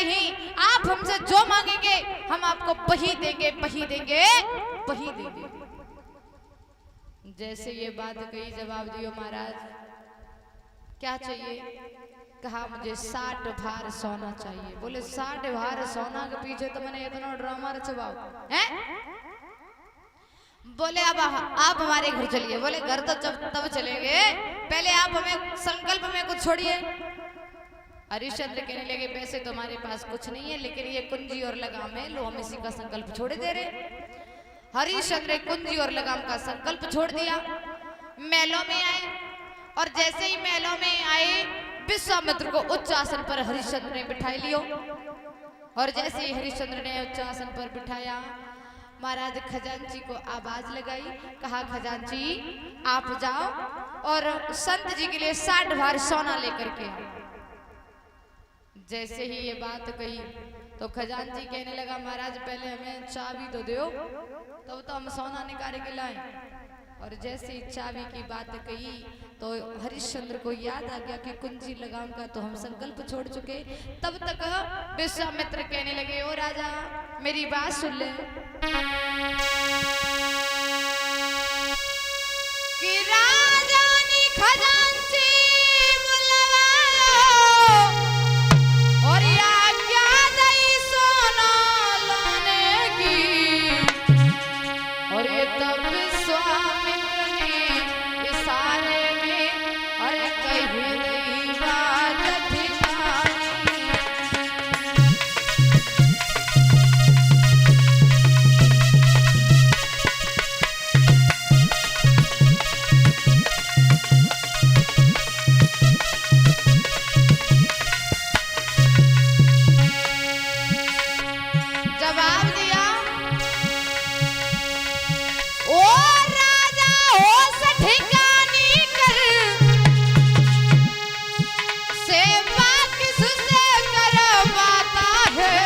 हैं, आप हमसे जो मांगेंगे हम आपको वही देंगे, वही देंगे, वही देंगे। जैसे ये बात कही, जवाब दियो महाराज क्या चाहिए? कहा मुझे 60 भार सोना चाहिए। बोले 60 भार सोना के पीछे तो मैंने इतना ड्रामा रचवाओ है? बोले अब आप हमारे घर चलिए। बोले घर तो तब चलेंगे, पहले आप हमें संकल्प में कुछ छोड़िए। हरिश्चंद्र कहने लगे पैसे तो हमारे पास कुछ नहीं है, लेकिन ये कुंजी और लगाम है, लो हम इसी का संकल्प छोड़ दे रहे। हरिश्चंद्र कुंजी और लगाम का संकल्प छोड़ दिया, महलों में आए। और जैसे ही महलों में आए, विश्वामित्र को उच्च आसन पर हरिश्चंद्र ने बिठा लियो। और जैसे ही हरिश्चंद्र ने उच्च आसन पर बिठाया, महाराज खजांची को आवाज लगाई, कहा खजांची आप जाओ और संत जी के लिए 60 भार सोना लेकर के। जैसे ही ये बात कही तो खजांची कहने लगा महाराज पहले हमें चाबी तो दो, तब तो हम सोना निकाल के लाए। और जैसे ही चाबी की बात कही तो हरिश्चंद्र को याद आ गया कि कुंजी लगाम का तो हम संकल्प छोड़ चुके। तब तक विश्वामित्र कहने लगे ओ राजा मेरी बात सुन ले कि राजा ने खजांची बुलवाया और या क्या दई सोना लाने की। और ये तब विश्वामित्र ने इशारे में अरे कही नहीं बात ठिकानी। जवाब दिया ओ राजा होश ठिकानी कर, सेवा किससे करवाता है,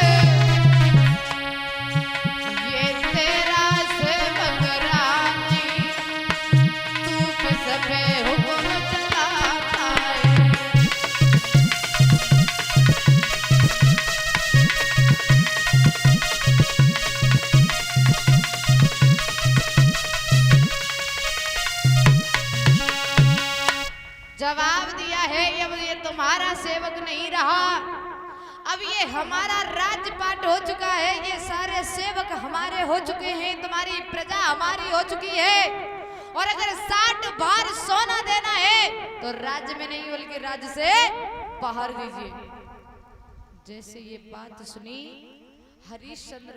ये तेरा सेवक रानी, तू किस पे हुक्म चलाता है। जवाब दिया है अब ये तुम्हारा सेवक नहीं रहा, अब ये हमारा राजपाट हो चुका है, ये सारे सेवक हमारे हो चुके हैं, तुम्हारी प्रजा हमारी हो चुकी है। और अगर 60 भार सोना देना है तो राज्य में नहीं बल्कि राज्य से बाहर दीजिए। जैसे ये बात सुनी हरिश्चंद्र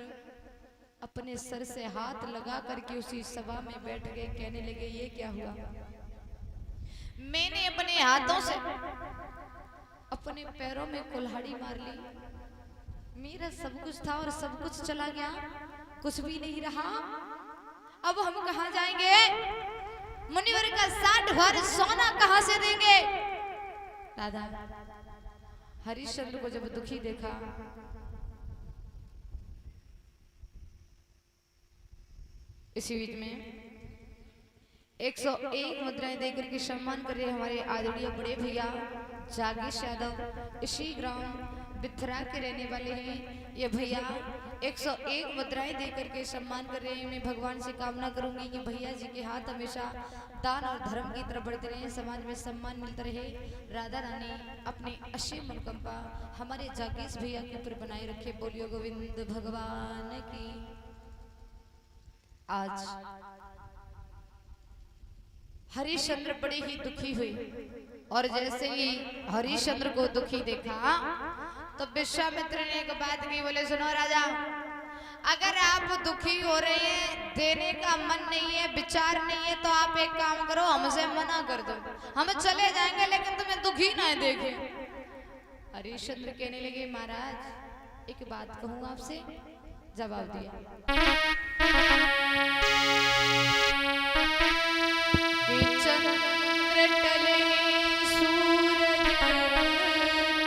अपने सर से हाथ लगा करके उसी सभा में बैठ गए। कहने लगे ये क्या हुआ? मैंने अपने हाथों से अपने पैरों में कुल्हाड़ी मार ली, मेरा सब कुछ था और सब कुछ चला गया, कुछ भी नहीं रहा। अब हम कहां जाएंगे? मुनिवर का 60 भार सोना कहां से देंगे? दादा हरिश्चंद्र को जब दुखी देखा, इसी बीच में 101 मुद्राएं देकर के सम्मान कर रहे हमारे आदरणीय बड़े भैया जागीश यादव, इसी ग्राम बिथरा के रहने वाले हैं। ये भैया 101 मुद्राएं देकर के सम्मान कर रहे हैं। मैं भगवान से कामना करूंगी कि भैया जी के हाथ हमेशा दान और धर्म की तरफ बढ़ते रहे, समाज में सम्मान मिलता रहे। राधा रानी अपनी असीम अनुकंपा हमारे जागीश भैया के ऊपर बनाए रखे। बोलियो गोविंद भगवान की। आज हरिश्चंद्र बड़े ही दुखी हुए और जैसे ही हरिश्चंद्र को दुखी देखा तो विश्वामित्र ने एक बात की। बोले सुनो राजा, अगर आप दुखी हो रहे हैं, देने का मन नहीं है, विचार नहीं है, तो आप एक काम करो, हमसे मना कर दो, हम चले जाएंगे लेकिन तुम्हें दुखी ना देखे। हरिश्चंद्र कहने लगे महाराज एक बात कहूँ आपसे। जवाब दिया चंद्र टले सूरज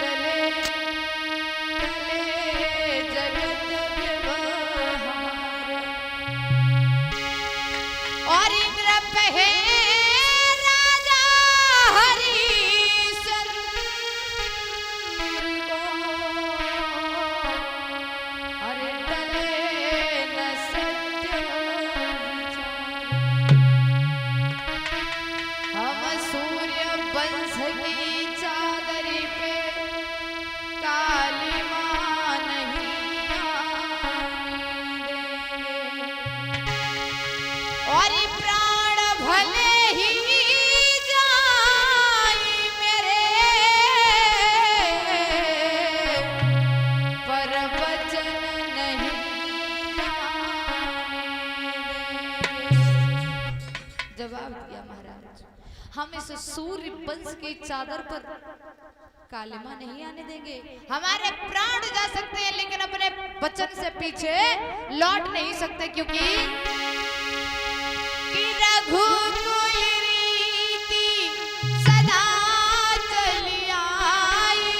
टले, टले जगत व्यवहार, और इंद्र पे राजा हरिश्चंद्र को हम इस सूर्य वंश की चादर पर कालिमा नहीं आने देंगे। हमारे प्राण जा सकते हैं लेकिन अपने वचन से पीछे लौट नहीं सकते, क्योंकि रघुकुल रीति सदा चली आई,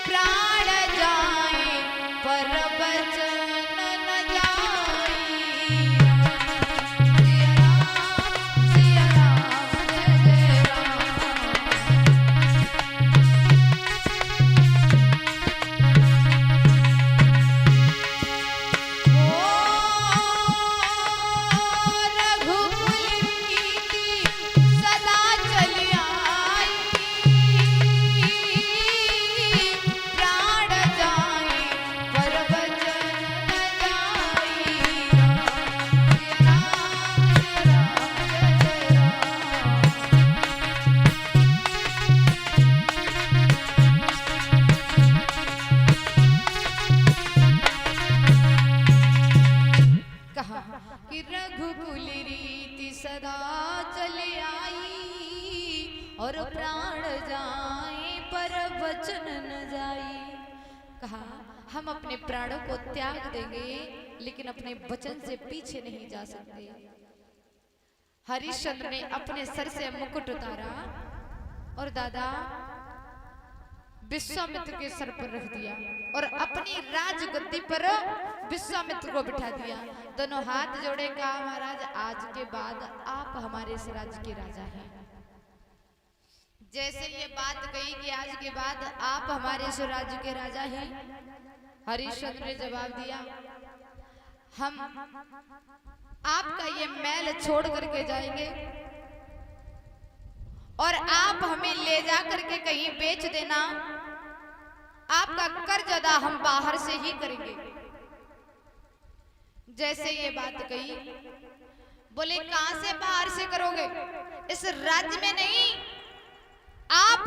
प्राण जाए पर वचन न जाई। सिया राम जय जय राम। कि रघुकुल रीति सदा चली आई, और प्राण जाए पर वचन न जाई। कहा हम अपने प्राणों को त्याग देंगे लेकिन अपने वचन से पीछे नहीं जा सकते। हरिश्चंद्र ने अपने सर से मुकुट उतारा और दादा विश्वामित्र के सर पर रख दिया और अपनी राजगद्दी पर विश्वामित्र को बिठा दिया। दोनों हाथ जोड़े, कहा महाराज आज के बाद आप हमारे इस राज्य के राजा हैं। जैसे ये बात कही कि आज के बाद आप हमारे इस राज्य के राजा हैं, हरिश्चंद्र ने जवाब दिया हम आपका ये महल छोड़ करके जाएंगे और आप हमें ले जा करके कहीं बेच देना, आपका कर्ज अदा हम बाहर से ही करेंगे। जैसे ये बात कही बोले कहां से बाहर से करोगे, इस राज्य में नहीं, आप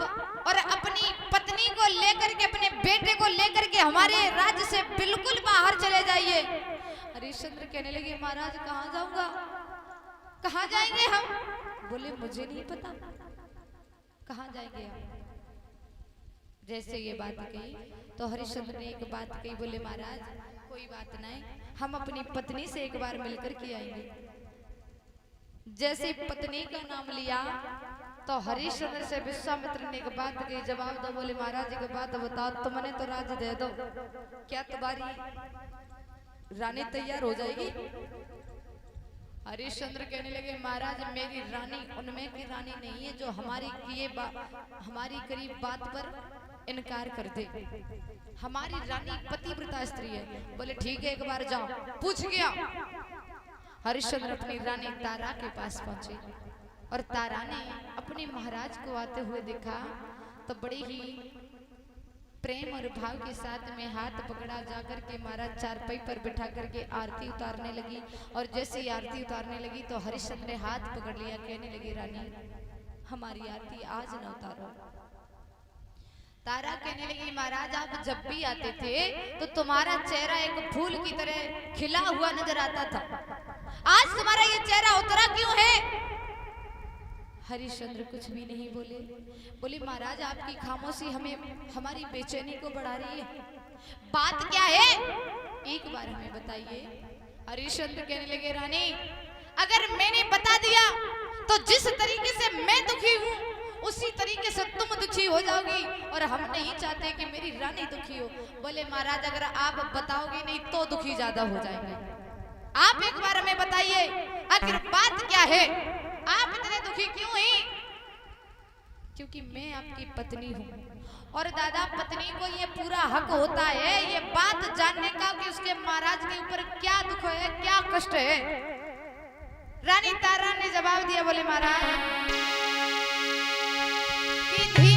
और अपनी पत्नी को लेकर के अपने बेटे को लेकर के हमारे राज्य से बिल्कुल बाहर चले जाइए। हरिश्चंद्र कहने लगे महाराज कहां जाऊंगा, कहां जाएंगे हम? बोले मुझे नहीं पता, कहां जाएंगे आप? जैसे ये बात कही तो हरिश्चंद्र ने एक बात कही, बोले महाराज कोई बात नहीं, हम अपनी पत्नी से एक बार मिलकर के आएंगे। जैसे पत्नी का नाम लिया तो हरिश्चंद्र से विश्वामित्र ने एक बात कही, जवाब दो। बोले महाराज एक बात बताओ, तुमने तो राज दे दो, क्या तुम्हारी रानी तैयार हो जाएगी? हरिश्चंद्र कहने लगे महाराज मेरी रानी उनमें की रानी नहीं है जो हमारी हमारी करीब बात पर इनकार कर दे। हमारी रानी पतिव्रता स्त्री है। बोले ठीक है एक बार जाओ, पूछ गया। हरिश्चंद्र अपनी रानी तारा के पास पहुंचे और तारा ने अपने महाराज को आते हुए देखा तो बड़े ही प्रेम और भाव के साथ में हाथ पकड़ा, जाकर के महाराज चारपाई पर बिठा करके आरती उतारने लगी। और जैसे ही आरती उतारने लगी तो हरिश्चंद्र ने हाथ पकड़ लिया, कहने लगी रानी हमारी आरती आज न उतारो। तारा कहने लगी महाराज आप जब भी आते थे तो तुम्हारा चेहरा एक फूल की तरह खिला हुआ नजर आता था, आज तुम्हारा ये चेहरा उतरा क्यों है? हरिश्चंद्र कुछ भी नहीं बोले। बोले महाराज आपकी खामोशी हमें हमारी बेचैनी को बढ़ा रही है, बात क्या है एक बार हमें बताइए। हरिश्चंद्र कहने लगे रानी अगर मैंने बता दिया तो जिस तरीके से मैं दुखी हूँ उसी तरीके से तुम दुखी हो जाओगी और हम नहीं चाहते कि मेरी रानी दुखी हो। बोले महाराज अगर आप बताओगे नहीं तो दुखी ज्यादा हो जाएंगे, आप एक बार हमें बताइए आखिर बात क्या है, आप इतने दुखी क्यों हैं? क्योंकि मैं आपकी पत्नी हूँ और दादा पत्नी को ये पूरा हक होता है ये बात जानने का कि उसके महाराज के ऊपर क्या दुख है, क्या कष्ट है। रानी तारा ने जवाब दिया, बोले महाराज कि